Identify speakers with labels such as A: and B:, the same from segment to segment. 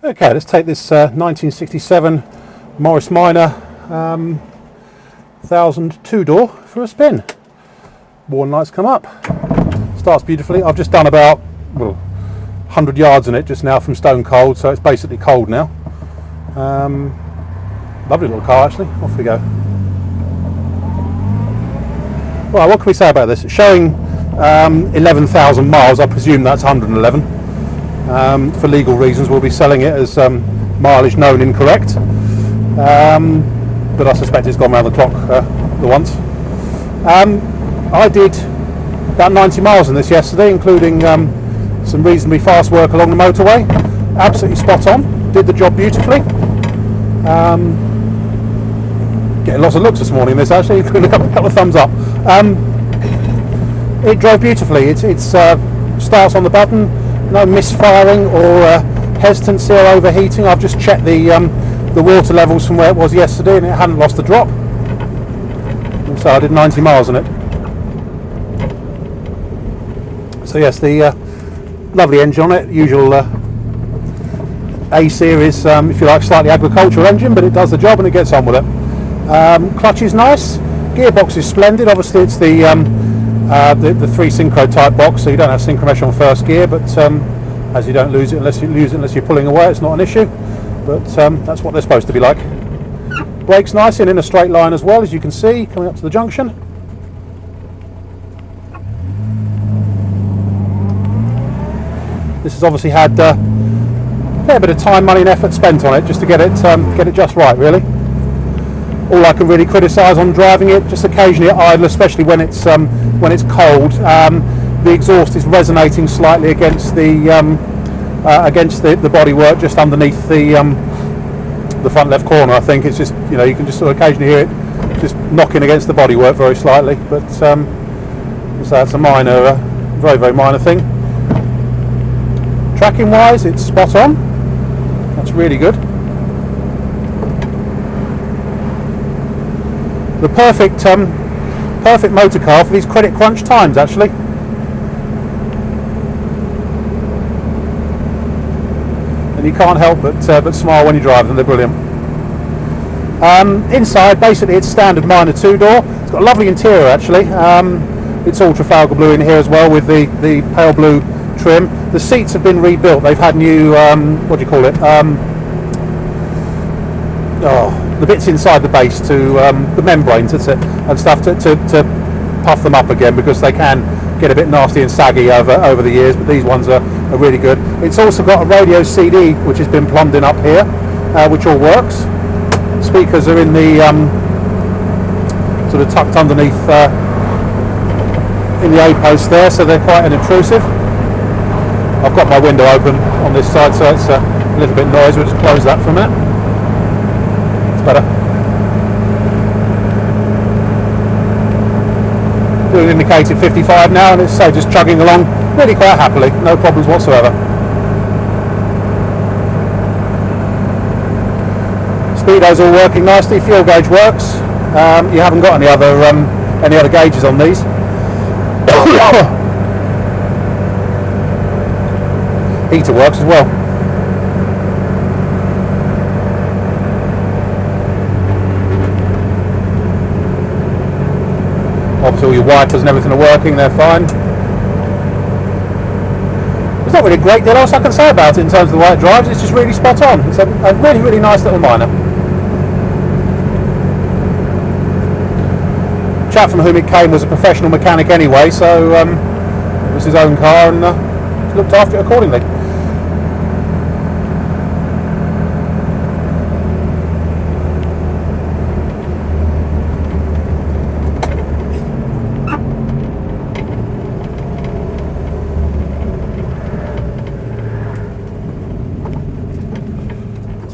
A: Okay, let's take this 1967 Morris Minor 1000 two-door for a spin. Warning lights come up. Starts beautifully. I've just done about 100 yards in it just now from stone cold, so it's basically cold now. Lovely little car actually. Off we go. Well, what can we say about this? It's showing 11,000 miles. I presume that's 111. For legal reasons, we'll be selling it as mileage known incorrect. But I suspect it's gone round the clock the once. I did about 90 miles in this yesterday, including some reasonably fast work along the motorway. Absolutely spot on. Did the job beautifully. Getting lots of looks this morning. This actually, a couple of thumbs up. It drove beautifully. It starts on the button. No misfiring or hesitancy or overheating. I've just checked the water levels from where it was yesterday, and it hadn't lost a drop. So I did 90 miles on it. So yes, the lovely engine on it. Usual A series, if you like, slightly agricultural engine, but it does the job and it gets on with it. Clutch is nice. Gearbox is splendid. Obviously, it's the 3 synchro type box, so you don't have synchro mesh on first gear, but as you don't lose it unless you're pulling away, it's not an issue. But that's what they're supposed to be like. Brakes nice and in a straight line as well, as you can see coming up to the junction. This has obviously had a fair bit of time, money and effort spent on it just to get it just right, really. All I can really criticise on driving it, just occasionally at idle, especially when it's cold, the exhaust is resonating slightly against the bodywork just underneath the front left corner. I think it's just, you can just sort of occasionally hear it just knocking against the bodywork very slightly, but so that's a minor, very very minor thing. Tracking wise, it's spot on. That's really good. The perfect motor car for these credit crunch times, actually. And you can't help but smile when you drive them. They're brilliant. Inside, basically, it's standard minor two-door. It's got a lovely interior, actually. It's all Trafalgar blue in here as well, with the pale blue trim. The seats have been rebuilt. They've had new what do you call it? The bits inside the base to the membranes, that's it, and stuff to puff them up again, because they can get a bit nasty and saggy over the years, but these ones are really good. It's also got a radio CD which has been plumbed in up here, which all works. Speakers are in the sort of tucked underneath in the A-post there, so they're quite unobtrusive. I've got my window open on this side, so it's a little bit noisy. We'll just close that for a minute. Better. Doing indicated 55 now, and it's just chugging along really quite happily, no problems whatsoever. Speedo's all working nicely, fuel gauge works. You haven't got any other gauges on these. Heater works as well. Obviously all your wipers and everything are working, they're fine. There's not really a great deal else I can say about it in terms of the way it drives. It's just really spot on. It's a really, really nice little Minor. The chap from whom it came was a professional mechanic anyway, so it was his own car, and looked after it accordingly.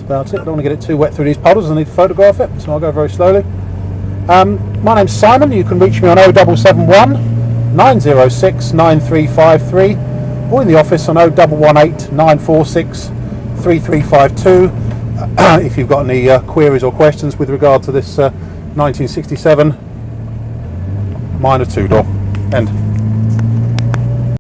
A: About it. I don't want to get it too wet through these puddles. I need to photograph it, so I'll go very slowly. My name's Simon. You can reach me on 0771 906 9353, or in the office on 0118 946 3352 if you've got any queries or questions with regard to this 1967 minor two-door. End.